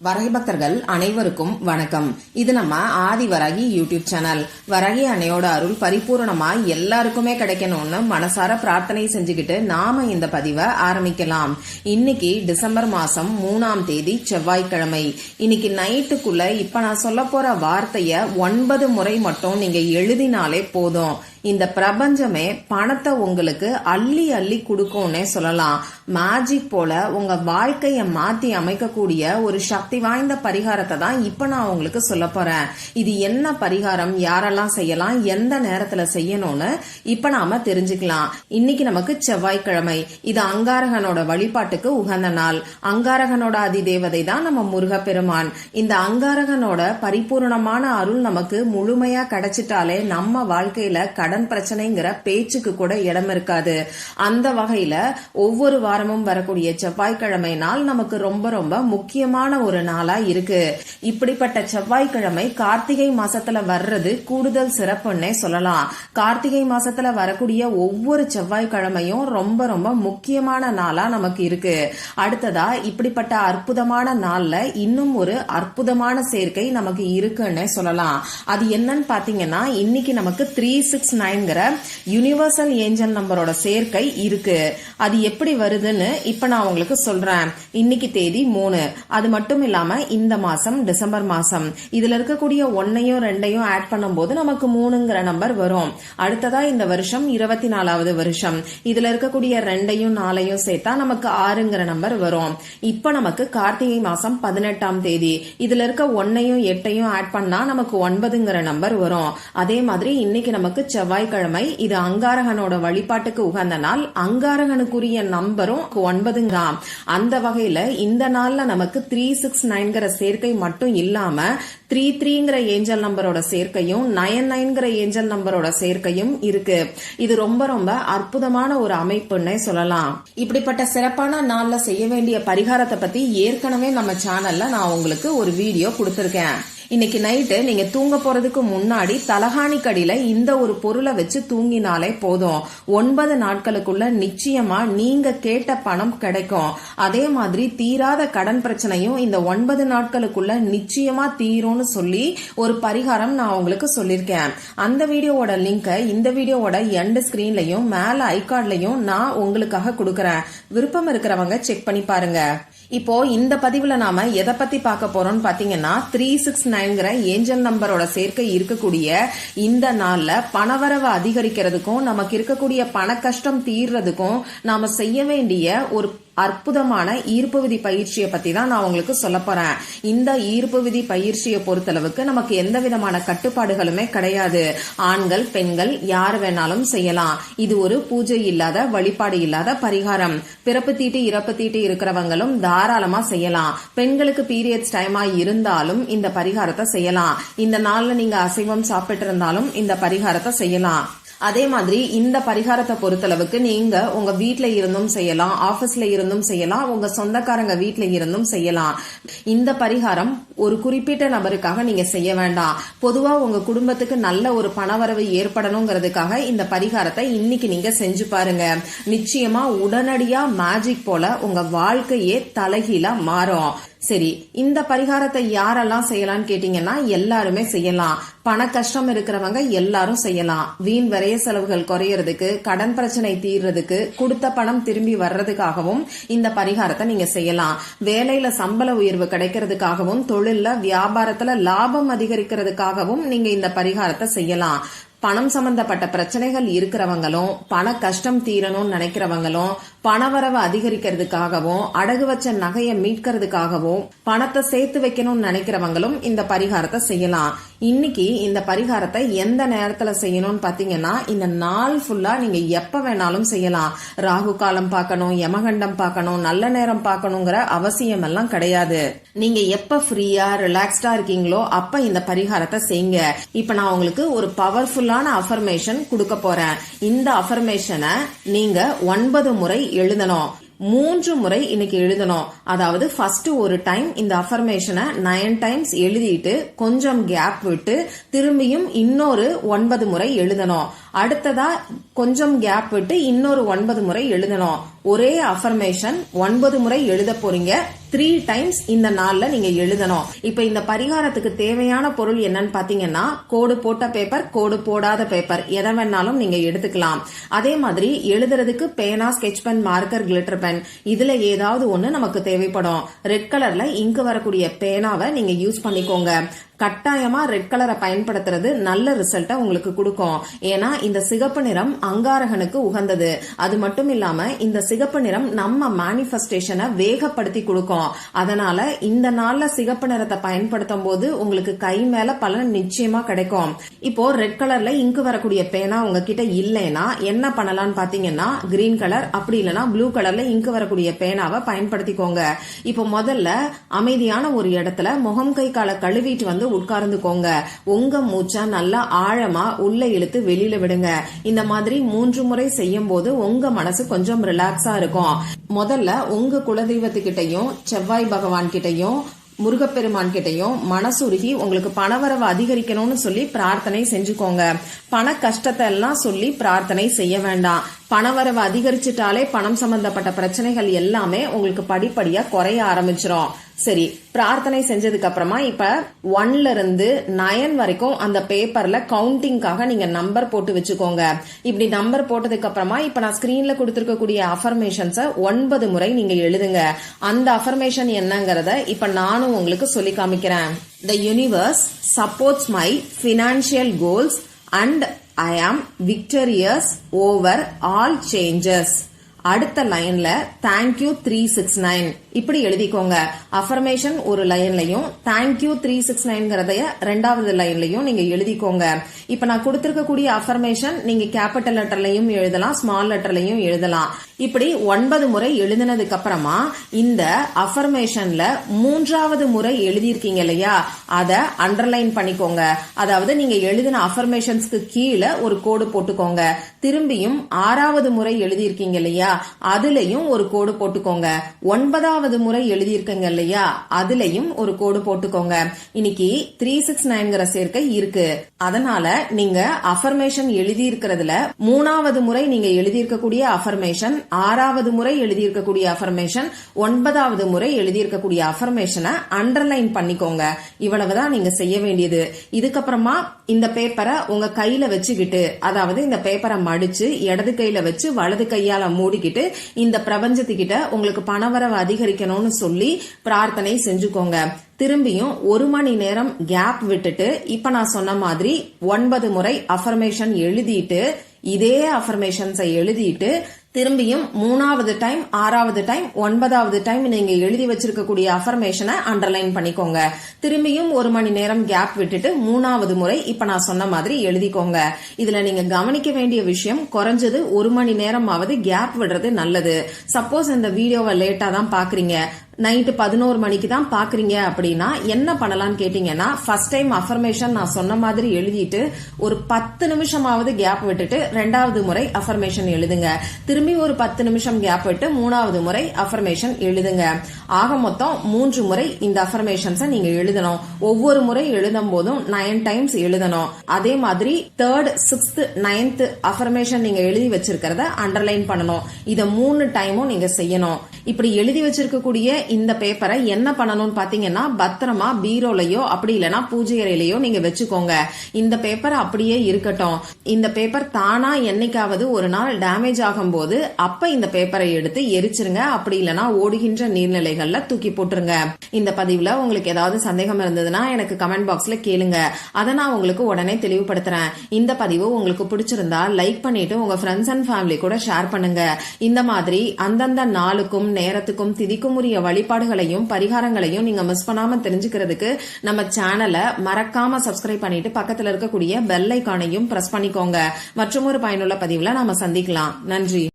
வரகி பக்தர்கள் அனைவருக்கும் வணக்கம். இது நம்ம ஆதி வரகி யூடியூப் சேனல். வரகி அன்னையோட அருள் பரிபூர்ணமா எல்லாருக்குமே கிடைக்கணும்னு மனசார பிரார்த்தனை செஞ்சுக்கிட்டு நாம இந்த பதிவை ஆரம்பிக்கலாம். இன்னைக்கு டிசம்பர் மாசம் 3ஆம் தேதி செவ்வாய்க்கிழமை. இன்னைக்கு நைட்டுக்குள்ள இப்ப நான் சொல்ல போற வார்த்தைய 9 முறை மட்டும் நீங்க எழுதினாலே போதும். இந்த பிரபஞ்சமே பணத்தை உங்களுக்கு அள்ளி அள்ளி கொடுக்கும்னே சொல்லலாம். மேஜிக் போல உங்க வாழ்க்கைய மாத்தி அமைக்கக்கூடிய ஒரு சக்தி வாய்ந்த பரிகாரத்தை தான் இப்ப நான் உங்களுக்கு சொல்ல போறேன். இது என்ன பரிகாரம், யாரெல்லாம் செய்யலாம், எந்த நேரத்துல செய்யணும்னு இப்ப நாம தெரிஞ்சுக்கலாம். இன்னைக்கு நமக்கு செவ்வாய்க்கிழமை. இது அங்காரகனோட வழிபாட்டுக்கு உகந்த நாள். அங்காரகனோட அதிதேவதை தான் நம்ம முருகப்பெருமான். இந்த அங்காரகனோட பரிபூர்ணமான அருள் நமக்கு முழுமையா கிடைச்சிட்டாலே நம்ம வாழ்க்கையில கடன் பிரச்சனைங்கிற பேச்சுக்கு கூட இடம் இருக்காது. அந்த வகையில ஒவ்வொரு வாரமும் வரக்கூடிய செவ்வாய்க்கிழமை நாள் நமக்கு ரொம்ப ரொம்ப முக்கியமான ஒரு நாளா இருக்கு. இப்படிப்பட்ட செவ்வாய்க்கிழமை கார்த்திகை மாசத்துல வர்றது கூடுதல் சிறப்புன்னே சொல்லலாம். கார்த்திகை மாசத்துல வரக்கூடிய ஒவ்வொரு செவ்வாய்க்கிழமையும் ரொம்ப ரொம்ப முக்கியமான நாளா நமக்கு இருக்கு. அடுத்ததா இப்படிப்பட்ட அற்புதமான நாள்ல இன்னும் ஒரு அற்புதமான சேர்க்கை நமக்கு இருக்குன்னு சொல்லலாம். அது என்னன்னு பாத்தீங்கன்னா, இன்னைக்கு நமக்கு 369 யுனிவர்சல் ஏஞ்சல் நம்பரோட சேர்க்கை இருக்கு. அது எப்படி வருதுன்னு இப்ப நான் உங்களுக்கு சொல்றேன். இன்னைக்கு தேதி 3. அது மட்டும் இல்லாம இந்த மாசம் டிசம்பர் மாசம். இதுல இருக்கக்கூடிய 1ஐயும் 2ஐயும் ஆட் பண்ணும்போது நமக்கு 3ங்கிற நம்பர் வரும். அடுத்ததா இந்த வருஷம் 24வது வருஷம். இதுல இருக்கக்கூடிய 2ஐயும் 4ஐயும் சேர்த்தா நமக்கு 6ங்கிற நம்பர் வரும். இப்ப நமக்கு கார்த்திகை மாசம் 18ஆம் தேதி. இதுல இருக்க 1ஐயும் 8ஐயும் ஆட் பண்ணா நமக்கு 9ங்கிற நம்பர் வரும். அதே மாதிரி இன்னைக்கு நமக்கு செவ்வாய்க்கிழமை. இது அங்காரகனோட வழிபாட்டுக்கு உகந்த நாள். அங்காரகனுக்குரிய நம்பரும் 9. அந்த வகையில இந்த நாள்ல நமக்கு 369ங்கிற சேர்க்கை மட்டும் இல்லாம 33ங்கிற ஏஞ்சல் நம்பரோட சேர்க்கையும் 99ங்கிற ஏஞ்சல் நம்பரோட சேர்க்கையும் இருக்கு. இது ரொம்ப ரொம்ப அற்புதமான ஒரு அமைப்புன்னே சொல்லலாம். இப்படிப்பட்ட சிறப்பான நாள்ல செய்ய வேண்டிய பரிகாரத்தை பத்தி ஏற்கனவே நம்ம சேனல்ல நான் உங்களுக்கு ஒரு வீடியோ கொடுத்திருக்கேன். இன்னைக்கு நைட்டு நீங்க தூங்க போறதுக்கு முன்னாடி தலகாணி கடியில இந்த ஒரு பொருளை வச்சு தூங்கினாலே போதும். 9 நாட்களுக்குள்ள நிச்சயமா நீங்க கேட்ட பணம் கிடைக்கும். அதே மாதிரி தீராத கடன் பிரச்சனையும் இந்த 9 நாட்களுக்குள்ள நிச்சயமா தீரும்னு சொல்லி ஒரு பரிகாரம் நான் உங்களுக்கு சொல்லிருக்கேன். அந்த வீடியோவோட லிங்க் இந்த வீடியோவோட எண்ட் ஸ்கிரீன்லயும் மேல ஐகார்ட்லயும் நான் உங்களுக்காக கொடுக்கறேன். விருப்பம் இருக்கிறவங்க செக் பண்ணி பாருங்க. இப்போ இந்த பதிவுல நாம எதை பத்தி பார்க்க போறோம்னு பாத்தீங்கன்னா, 369ங்கிற ஏஞ்சல் நம்பரோட சேர்க்கை இருக்கக்கூடிய இந்த நாள்ல பணவரவு அதிகரிக்கிறதுக்கும் நமக்கு இருக்கக்கூடிய பண கஷ்டம் தீர்றதுக்கும் நாம செய்ய வேண்டிய ஒரு அற்புதமான ஈர்ப்பு விதி பயிற்சியை பத்தி தான் நான் உங்களுக்கு சொல்ல போறேன். இந்த ஈர்ப்பு விதி பயிற்சியை பொறுத்தளவுக்கு நமக்கு எந்த விதமான கட்டுப்பாடுகளுமே கிடையாது. ஆண்கள் பெண்கள் யார் வேணாலும் செய்யலாம். இது ஒரு பூஜை இல்லாத வழிபாடு இல்லாத பரிகாரம். பிறப்பு தீட்டு இறப்பு தீட்டு இருக்கிறவங்களும் தாராளமா செய்யலாம். பெண்களுக்கு பீரியட்ஸ் டைமா இருந்தாலும் இந்த பரிகாரத்தை செய்யலாம். இந்த நாள்ல நீங்க அசைவம் சாப்பிட்டு இருந்தாலும் இந்த பரிகாரத்தை செய்யலாம். அதே மாதிரி இந்த பரிகாரத்தை பொறுத்தளவுக்கு நீங்க உங்க வீட்ல இருந்தும் செய்யலாம், ஆபீஸ்ல இருந்தும் செய்யலாம், உங்க சொந்தக்காரங்க வீட்ல இருந்தும் செய்யலாம். இந்த பரிகாரம் ஒரு குறிப்பிட்ட நபருக்காக நீங்க செய்ய வேண்டாம். பொதுவா உங்க குடும்பத்துக்கு நல்ல ஒரு பணவரவு ஏற்படணுங்கிறதுக்காக இந்த பரிகாரத்தை இன்னைக்கு நீங்க செஞ்சு பாருங்க. நிச்சயமா உடனடியா மேஜிக் போல உங்க வாழ்க்கையே தலைகீழா மாறும். சரி, இந்த பரிகாரத்தை யாரெல்லாம் செய்யலாம்னு கேட்டீங்கன்னா, எல்லாருமே செய்யலாம். பண கஷ்டம் இருக்கிறவங்க எல்லாரும் செய்யலாம். வீண் விரைய செலவுகள் குறையறதுக்கு, கடன் பிரச்சனை தீர்றதுக்கு, கொடுத்த பணம் திரும்பி வர்றதுக்காகவும் இந்த பரிகாரத்தை நீங்க செய்யலாம். வேலையில சம்பள உயர்வு கிடைக்கிறதுக்காகவும், தொழில்ல வியாபாரத்துல லாபம் அதிகரிக்கிறதுக்காகவும் நீங்க இந்த பரிகாரத்தை செய்யலாம். பணம் சம்பந்தப்பட்ட பிரச்சனைகள் இருக்கிறவங்களும், பண கஷ்டம் தீரணும்னு நினைக்கிறவங்களும், பணவரவு அதிகரிக்கிறதுக்காகவும், அடகு வச்ச நகையை மீட்கிறதுக்காகவும், பணத்தை சேர்த்து வைக்கணும்னு நினைக்கிறவங்களும் இந்த பரிகாரத்தை செய்யலாம். இன்னைக்கு இந்த பரிகாரத்தை எந்த நேரத்துல செய்யணும்னு பாத்தீங்கன்னா, இந்த நாள் ஃபுல்லா நீங்க எப்ப வேணாலும் செய்யலாம். ராகு காலம் பார்க்கணும், யமகண்டம் பார்க்கணும், நல்ல நேரம் பார்க்கணுங்கிற அவசியம் எல்லாம் கிடையாது. நீங்க எப்ப ஃப்ரீயா ரிலாக்ஸ்டா இருக்கீங்களோ அப்ப இந்த பரிகாரத்தை செய்யுங்க. இப்ப நான் உங்களுக்கு ஒரு பவர்ஃபுல்லான அஃபர்மேஷன் கொடுக்க போறேன். இந்த அஃபர்மேஷனை நீங்க 9 முறை எழுதணும். 3 முறை இன்னைக்கு எழுதணும். அதாவது ஃபர்ஸ்ட் ஒரு டைம் இந்த அஃபர்மேஷனை 9 டைம்ஸ் எழுதிட்டு கொஞ்சம் கேப் விட்டு திரும்பியும் இன்னொரு 9 முறை எழுதணும். அடுத்ததா கொஞ்சம் கேப் விட்டு இன்னொரு 9 முறை எழுதணும். ஒரே அஃபர்மேஷன் 9 முறை எழுத போறீங்க. 3 டைம்ஸ் இந்த நாள்ல நீங்க எழுதணும். இப்ப இந்த பரிகாரத்துக்கு தேவையான பொருள் என்னன்னு பாத்தீங்கன்னா, கோடு போட்ட பேப்பர், கோடு போடாத பேப்பர் எதை வேணாலும் நீங்க எடுத்துக்கலாம். அதே மாதிரி எழுதுறதுக்கு பேனா, sketch pen, marker, glitter pen இதுல ஏதாவது ஒண்ணு நமக்கு தேவைப்படும். ரெட் கலர்ல இங்கு வரக்கூடிய பேனாவை நீங்க யூஸ் பண்ணிக்கோங்க. கட்டாயமா ரெட் கலரை பயன்படுத்துறது நல்ல ரிசல்ட்டை உங்களுக்கு கொடுக்கும். ஏன்னா இந்த சிகப்பு நிறம் அங்காரகனுக்கு உகந்தது. அது மட்டும் இல்லாம இந்த சிகப்பு நிறம் நம்ம மேனிஃபெஸ்டேஷனை வேகப்படுத்தி கொடுக்கும். அதனால இந்த நாள்ல சிகப்பு நிறத்தை பயன்படுத்தும் போது உங்களுக்கு கை மேல பலன் நிச்சயமா கிடைக்கும். இப்போ ரெட் கலர்ல இங்கு வரக்கூடிய பேனா உங்ககிட்ட இல்லைன்னா என்ன பண்ணலாம்னு பாத்தீங்கன்னா, கிரீன் கலர் அப்படி இல்லைன்னா ப்ளூ கலர்ல இங்கு வரக்கூடிய பேனாவை பயன்படுத்திக்கோங்க. இப்போ முதல்ல அமைதியான ஒரு இடத்துல முகம் கை காலை கழுவிட்டு வந்து உட்கார்ந்துக்கோங்க. உங்க மூச்சா நல்லா ஆழமா உள்ள இழுத்து வெளியில விடுங்க. இந்த மாதிரி 3 முறை செய்யும் போது உங்க மனசு கொஞ்சம் ரிலாக்ஸா இருக்கும். முதல்ல உங்க குலதெய்வத்துக்கிட்டையும் செவ்வாய் பகவான் கிட்டையும் முருகப்பெருமான் கிட்டையும் மனசுருகி உங்களுக்கு பணவரவு அதிகரிக்கணும்னு சொல்லி பிரார்த்தனை செஞ்சுக்கோங்க. பண கஷ்டத்தை எல்லாம் சொல்லி பிரார்த்தனை செய்ய வேண்டாம். பணவரவு அதிகரிச்சுட்டாலே பணம் சம்பந்தப்பட்ட பிரச்சனைகள் எல்லாமே உங்களுக்கு படிப்படியா குறைய ஆரம்பிச்சிரும். சரி, பிரார்த்தனை செஞ்சதுக்கு அப்புறமா இப்ப 1ல இருந்து 9 வரைக்கும் அந்த பேப்பர்ல கவுண்டிங்காக நீங்க நம்பர் போட்டு வச்சுக்கோங்க. இப்படி நம்பர் போட்டதுக்கு அப்புறமா இப்ப நான் ஸ்கிரீன்ல கொடுத்திருக்கக்கூடிய அஃபர்மேஷன்ஸ 9 முறை நீங்க எழுதுங்க. அந்த அஃபர்மேஷன் என்னங்கறத இப்ப நானும் உங்களுக்கு சொல்லி காமிக்கிறேன். The universe supports my financial goals and I am victorious over all changes. அடுத்த லைன்ல தேங்க்யூ 369 இப்படி எழுதிக்கோங்க. அஃபர்மேஷன் ஒரு லைன்லயும் தேங்க்யூ 369 ரெண்டாவது லைன்லயும் நீங்க எழுதிக்கோங்க. இப்ப நான் கொடுத்திருக்கக்கூடிய அஃபர்மேஷன் நீங்க கேபிட்டல் லெட்டர்லயும் எழுதலாம், ஸ்மால் லெட்டர்லயும் எழுதலாம். இப்படி 9 முறை எழுதினதுக்கு அப்புறமா இந்த அஃபர்மேஷன்ல 3வது முறை எழுதியிருக்கீங்க இல்லையா, அத அண்டர்லைன் பண்ணிக்கோங்க. அதாவது நீங்க எழுதின அஃபர்மேஷன்ஸ்க்கு கீழே ஒரு கோடு போட்டுக்கோங்க. திரும்பியும் 6வது முறை எழுதியிருக்கீங்க இல்லையா, அதுலயும் ஒரு கோடு போட்டுக்கோங்க. 9வது முறை எழுதியிருக்கீங்க இல்லையா, அதுலயும் ஒரு கோடு போட்டுக்கோங்க. இன்னைக்கு 369 சேர்க்கை இருக்கு. அதனால நீங்க அஃபர்மேஷன் எழுதி இருக்கிறதுல 3வது முறை நீங்க எழுதியிருக்கக்கூடிய அஃபர்மேஷன், 6வது முறை எழுதியிருக்கக்கூடிய அஃபர்மேஷன், 9வது முறை எழுதியிருக்கக்கூடிய அஃபர்மேஷனை அண்டர்லைன் பண்ணிக்கோங்க. இவ்வளவுதான் நீங்க செய்ய வேண்டியது. இதுக்கப்புறமா இந்த பேப்பரை உங்க கையில வச்சுக்கிட்டு, அதாவது இந்த பேப்பரை மடிச்சு இடது கையில வச்சு வலது கையால மூடிக்கிட்டு இந்த பிரபஞ்சத்துக்கிட்ட உங்களுக்கு பணவரவு அதிகரிக்கணும்னு சொல்லி பிரார்த்தனை செஞ்சுக்கோங்க. திரும்பியும் 1 மணி நேரம் கேப் விட்டுட்டு இப்ப நான் சொன்ன மாதிரி 9 முறை அஃபர்மேஷன் எழுதிட்டு, இதே அஃபர்மேஷன்ஸை எழுதிட்டு திரும்பியும் 3வது டைம், 6வது டைம், 9வது டைம் நீங்க எழுதி வச்சிருக்கக்கூடிய அஃபர்மேஷனை அண்டர்லைன் பண்ணிக்கோங்க. திரும்பியும் 1 மணி நேரம் கேப் விட்டுட்டு 3வது முறை இப்ப நான் சொன்ன மாதிரி எழுதிக்கோங்க. இதுல நீங்க கவனிக்க வேண்டிய விஷயம், குறைஞ்சது 1 மணி நேரமாவது கேப் விடுறது நல்லது. சப்போஸ் இந்த வீடியோவை லேட்டா தான் பாக்குறீங்க, நைட்டு 11 மணிக்கு தான் பாக்குறீங்க அப்படின்னா என்ன பண்ணலாம்னு கேட்டீங்கன்னா, ஃபர்ஸ்ட் டைம் அஃபர்மேஷன் நான் சொன்ன மாதிரி எழுதிட்டு ஒரு 10 நிமிஷமாவது கேப் விட்டுட்டு 2வது முறை அஃபர்மேஷன் எழுதுங்க. திரும்பி ஒரு 10 நிமிஷம் கேப் விட்டு 3வது முறை அஃபர்மேஷன் எழுதுங்க. ஆக மொத்தம் 3 முறை இந்த அஃபர்மேஷன்ஸை நீங்க எழுதணும். ஒவ்வொரு முறை எழுதும் போதும் 9 டைம்ஸ் எழுதணும். அதே மாதிரி 3rd, 6th, 9th அஃபர்மேஷன் நீங்க எழுதி வச்சிருக்கிறத அண்டர்லைன் பண்ணணும். இத 3 டைமும் நீங்க செய்யணும். இப்படி எழுதி வச்சிருக்கக்கூடிய இந்த பேப்பரை என்ன பண்ணணும்னு பாத்தீங்கன்னா, பத்திரமா பீரோலையோ அப்படி இல்லைன்னா பூஜை அறையிலையோ நீங்க வச்சுக்கோங்க. இந்த பேப்பர் அப்படியே இருக்கட்டும். இந்த பேப்பர் தானா என்னைக்காவது ஒரு நாள் டேமேஜ் ஆகும் போது அப்ப இந்த பேப்பரை எடுத்து எரிச்சிருங்க. அப்படி இல்லைன்னா ஓடுகின்ற நீர்நிலைகள்ல தூக்கி போட்டுருங்க. இந்த பதிவுல உங்களுக்கு ஏதாவது சந்தேகம் இருந்ததுன்னா எனக்கு கமெண்ட் பாக்ஸ்ல கேளுங்க. அதை நான் உங்களுக்கு உடனே தெளிவுபடுத்துறேன். இந்த பதிவு உங்களுக்கு பிடிச்சிருந்தா லைக் பண்ணிட்டு உங்க ஃப்ரெண்ட்ஸ் அண்ட் ஃபேமிலி கூட ஷேர் பண்ணுங்க. இந்த மாதிரி அந்தந்த நாளுக்கும் நேரத்துக்கும் திதிக்கும் உரிய வழிபாடுகளையும் பரிகாரங்களையும் நீங்க மிஸ் பண்ணாம தெரிஞ்சுக்கிறதுக்கு நம்ம சேனலை மறக்காம சப்ஸ்கிரைப் பண்ணிட்டு பக்கத்துல இருக்கக்கூடிய பெல் ஐகானையும் பிரஸ் பண்ணிக்கோங்க. மற்றும் ஒரு பயனுள்ள பதிவுல நாம சந்திக்கலாம். நன்றி.